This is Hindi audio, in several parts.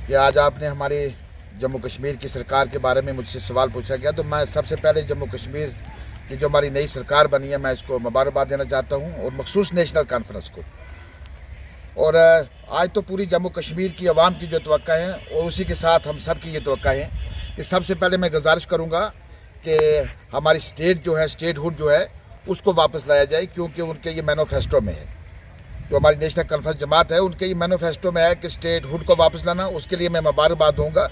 कि आज आपने हमारे जम्मू कश्मीर की सरकार के बारे में मुझसे सवाल पूछा गया, तो मैं सबसे पहले जम्मू कश्मीर की जो हमारी नई सरकार बनी है मैं इसको मुबारकबाद देना चाहता हूँ, और मखसूस नेशनल कॉन्फ्रेंस को। और आज तो पूरी जम्मू कश्मीर की आवाम की जो तवक्का है और उसी के साथ हम सब की ये तवक्का है कि सबसे पहले मैं गुजारिश करूँगा कि हमारी स्टेट जो है, स्टेटहुड जो है उसको वापस लाया जाए, क्योंकि उनके ये मैनिफेस्टो में है, जो हमारी नेशनल कॉन्फ्रेंस जमात है उनके ये मैनिफेस्टो में है कि स्टेटहुड को वापस लाना। उसके लिए मैं मुबारकबाद दूँगा।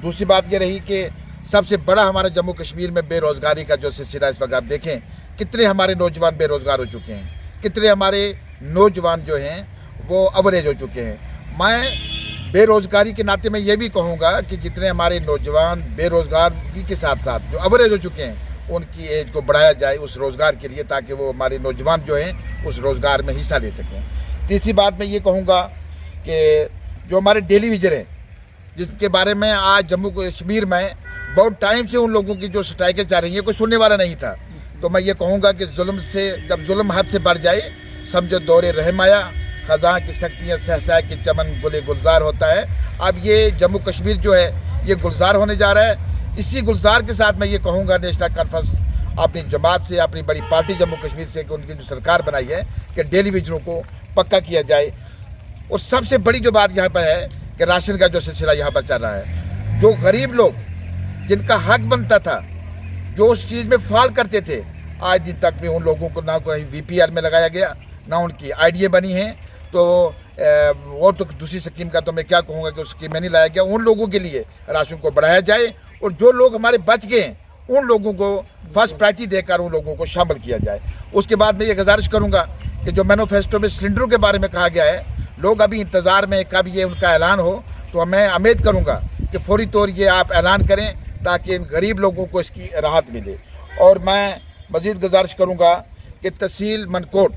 दूसरी बात ये रही कि सबसे बड़ा हमारे जम्मू कश्मीर में बेरोज़गारी का जो सिलसिला, इस वक्त आप देखें कितने हमारे नौजवान बेरोज़गार हो चुके हैं, कितने हमारे नौजवान जो हैं वो अवरेज हो चुके हैं। मैं बेरोज़गारी के नाते मैं ये भी कहूँगा कि जितने हमारे नौजवान बेरोज़गारी के साथ साथ जो अवरेज हो चुके हैं उनकी एज को बढ़ाया जाए उस रोज़गार के लिए, ताकि वो हमारे नौजवान जो हैं उस रोज़गार में हिस्सा ले सकें। तीसरी बात मैं ये कहूँगा कि जो हमारे डेली वेजर हैं, जिसके बारे में आज जम्मू कश्मीर में बहुत टाइम से उन लोगों की जो स्ट्राइकें चल रही हैं कोई सुनने वाला नहीं था, तो मैं ये कहूँगा कि जुल्म से जब जुल्म हद से बढ़ जाए समझो दौरे रहम आया, खज़ां की शक्तियाँ सहसा के चमन गुले गुलजार होता है। अब ये जम्मू कश्मीर जो है ये गुलजार होने जा रहा है। इसी गुलजार के साथ मैं ये कहूँगा नेशनल कॉन्फ्रेंस अपनी जमात से, अपनी बड़ी पार्टी जम्मू कश्मीर से, कि उनकी जो सरकार बनाई है कि डेली वेजरों को पक्का किया जाए। और सबसे बड़ी जो बात यहाँ पर है कि राशन का जो सिलसिला यहाँ पर चल रहा है, जो गरीब लोग जिनका हक बनता था, जो उस चीज़ में फॉल करते थे, आज दिन तक में उन लोगों को ना कोई VPR में लगाया गया, ना उनकी आईडीए बनी है। तो और तो दूसरी स्कीम का तो मैं क्या कहूँगा कि उस स्कीम में नहीं लाया गया। उन लोगों के लिए राशन को बढ़ाया जाए, और जो लोग हमारे बच गए हैं उन लोगों को फर्स्ट प्रायोरिटी देकर उन लोगों को शामिल किया जाए। उसके बाद मैं ये गुजारिश करूँगा कि जो मैनिफेस्टो में सिलेंडरों के बारे में कहा गया है, लोग अभी इंतज़ार में कब ये उनका ऐलान हो, तो मैं उम्मीद करूँगा कि फौरी तौर ये आप ऐलान करें ताकि इन गरीब लोगों को इसकी राहत मिले। और मैं मज़ीद गुजारिश करूँगा कि तहसील मनकोट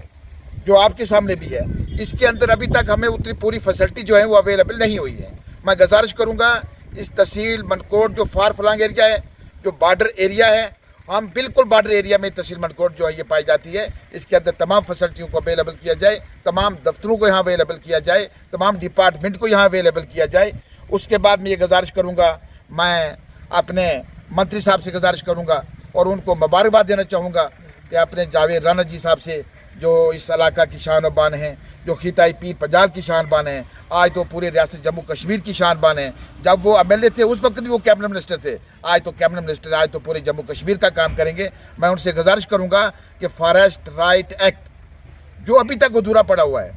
जो आपके सामने भी है, इसके अंदर अभी तक हमें उतनी पूरी फैसिलिटी जो है वो अवेलेबल नहीं हुई है। मैं गुजारिश करूँगा इस तहसील मनकोट जो फार फलांग एरिया है, जो बॉर्डर एरिया है, हम बिल्कुल बॉर्डर एरिया में तहसील मनकोट जो है ये पाई जाती है, इसके अंदर तमाम फैसिलिटियों को अवेलेबल किया जाए, तमाम दफ्तरों को यहाँ अवेलेबल किया जाए, तमाम डिपार्टमेंट को यहाँ अवेलेबल किया जाए। उसके बाद मैं ये गुजारिश करूँगा, मैं अपने मंत्री साहब से गुजारिश करूँगा और उनको मुबारकबाद देना चाहूँगा कि अपने जावेद राणा जी साहब से, जो इस इलाका की शान और बान हैं, जो खिताई पीर पंजाब की शान बान हैं, आज तो पूरे रियासत जम्मू कश्मीर की शान बान हैं। जब वो MLA थे उस वक्त भी वो कैबिनेट मिनिस्टर थे, आज तो कैबिनेट मिनिस्टर, आज तो पूरे जम्मू कश्मीर का काम करेंगे। मैं उनसे गुजारिश करूँगा कि फॉरेस्ट राइट एक्ट जो अभी तक अधूरा पड़ा हुआ है,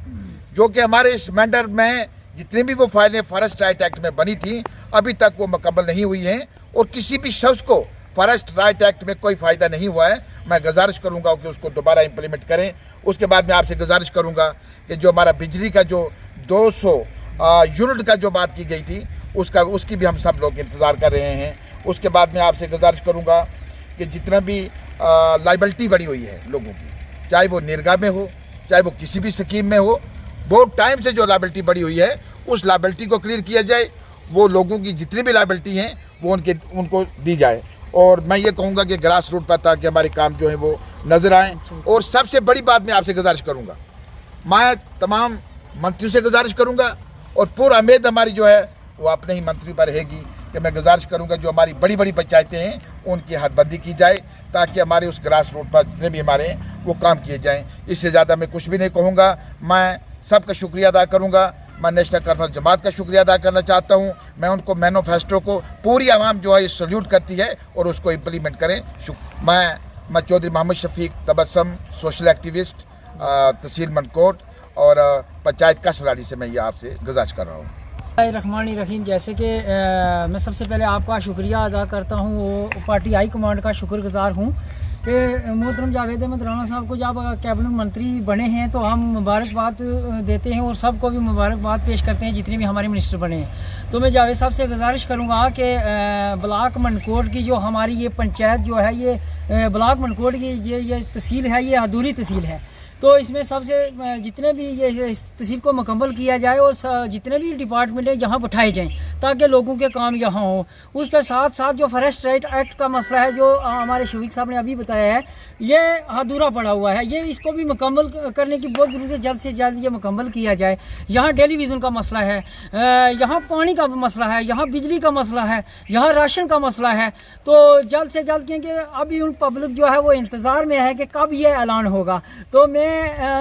जो कि हमारे इस मैंडर में जितनी भी वो फाइलें फॉरेस्ट राइट एक्ट में बनी थी अभी तक वो मुकम्मल नहीं हुई हैं, और किसी भी शख्स को फॉरेस्ट राइट एक्ट में कोई फ़ायदा नहीं हुआ है। मैं गुजारिश करूंगा कि उसको दोबारा इम्प्लीमेंट करें। उसके बाद मैं आपसे गुजारिश करूंगा कि जो हमारा बिजली का जो 200 यूनिट का जो बात की गई थी उसकी भी हम सब लोग इंतज़ार कर रहे हैं। उसके बाद मैं आपसे गुजारिश करूंगा कि जितना भी लाइबिलिटी बढ़ी हुई है लोगों की, चाहे वो निरगा में हो, चाहे वो किसी भी स्कीम में हो, बहुत टाइम से जो लाइबिलिटी बढ़ी हुई है उस लाइबिलिटी को क्लियर किया जाए। वो लोगों की जितनी भी लाइबिलिटी हैं वो उनको दी जाए। और मैं ये कहूँगा कि ग्रास रूट पर ताकि हमारे काम जो है वो नज़र आएँ। और सबसे बड़ी बात मैं आपसे गुजारिश करूँगा, मैं तमाम मंत्रियों से गुजारिश करूँगा और पूरा उम्मीद हमारी जो है वो अपने ही मंत्री पर रहेगी कि मैं गुजारिश करूँगा जो हमारी बड़ी बड़ी पंचायतें हैं उनकी हदबंदी की जाए, ताकि हमारे उस ग्रास रूट पर जितने भी हमारे हैं वो काम किए जाएँ। इससे ज़्यादा मैं कुछ भी नहीं कहूँगा। मैं सबका शुक्रिया अदा करूँगा। मैं नेशनल कॉन्फ्रेंस जमात का शुक्रिया अदा करना चाहता हूँ। मैं उनको मैनिफेस्टो को पूरी आवाम जो है सल्यूट करती है और उसको इम्प्लीमेंट करें। मैं चौधरी मोहम्मद शफीक तबस्सुम, सोशल एक्टिविस्ट, तहसील मनकोट और पंचायत कसवाड़ी से मैं ये आपसे गुजारिश कर रहा हूँ। रहमानिर्रहीम। जैसे कि मैं सबसे पहले आपका शुक्रिया अदा करता हूँ, वो पार्टी हाई कमांड का शुक्रगुजार हूँ कि मोहतरम जावेद अहमद राणा साहब को जब कैबिनेट मंत्री बने हैं तो हम मुबारकबाद देते हैं और सबको भी मुबारकबाद पेश करते हैं जितने भी हमारे मिनिस्टर बने हैं। तो मैं जावेद साहब से गुजारिश करूँगा कि ब्लॉक मनकोट की जो हमारी ये पंचायत जो है, ये ब्लॉक मनकोट की ये तहसील है, ये अधूरी तहसील है। तो इसमें सबसे जितने भी ये इस तहसील को मुकम्मल किया जाए और जितने भी डिपार्टमेंट हैं यहाँ बैठाए जाएँ ताकि लोगों के काम यहाँ हो। उसके साथ साथ जो फॉरेस्ट राइट एक्ट का मसला है जो हमारे शफीक साहब ने अभी बताया है, ये अधूरा पड़ा हुआ है, ये इसको भी मुकम्मल करने की बहुत ज़रूरत है। जल्द से जल्द ये मुकम्मल किया जाए। यहाँ टेलीविज़न का मसला है, यहाँ पानी का मसला है, यहाँ बिजली का मसला है, यहाँ राशन का मसला है। तो जल्द से जल्द, क्योंकि अभी उन पब्लिक जो है वो इंतज़ार में है कि कब ये ऐलान होगा। तो मैं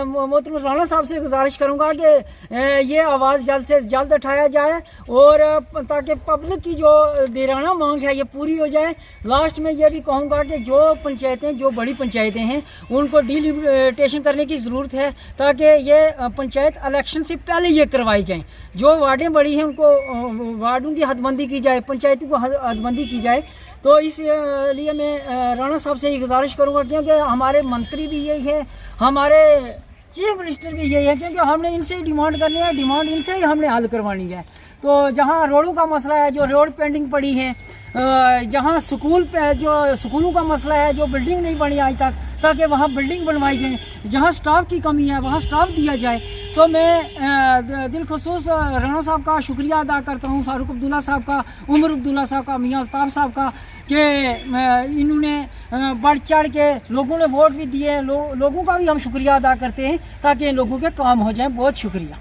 मोहतरम राणा साहब से गुजारिश करूँगा कि ये आवाज़ जल्द से जल्द उठाया जाए और ताकि पब्लिक की जो देराना मांग है ये पूरी हो जाए। लास्ट में ये भी कहूँगा कि जो पंचायतें, जो बड़ी पंचायतें हैं, उनको डिलिमिटेशन करने की ज़रूरत है ताकि ये पंचायत इलेक्शन से पहले ये करवाई जाएँ। जो वार्डें बड़ी हैं उनको वार्डों की हदबंदी की जाए, पंचायतों को हदबंदी की जाए। तो इस लिए मैं राणा साहब से ये गुजारिश करूँगा, क्योंकि हमारे मंत्री भी यही है, हमारे चीफ मिनिस्टर भी यही है, क्योंकि हमने इनसे ही डिमांड करनी है, डिमांड इनसे ही हमने हल करवानी है। तो जहाँ रोडों का मसला है, जो रोड पेंडिंग पड़ी है, जहाँ स्कूल पे जो स्कूलों का मसला है, जो बिल्डिंग नहीं बनी आज तक, ताकि वहाँ बिल्डिंग बनवाई जाए। जहाँ स्टाफ की कमी है वहाँ स्टाफ दिया जाए। तो मैं दिल खसूस राणा साहब का शुक्रिया अदा करता हूँ, फारूक अब्दुल्ला साहब का, उमर अब्दुल्ला साहब का, मियाँ अल्ताफ़ साहब का, कि इन्होंने बढ़ चढ़ के, लोगों ने वोट भी दिए, लोगों का भी हम शुक्रिया अदा करते हैं ताकि लोगों के काम हो जाए। बहुत शुक्रिया।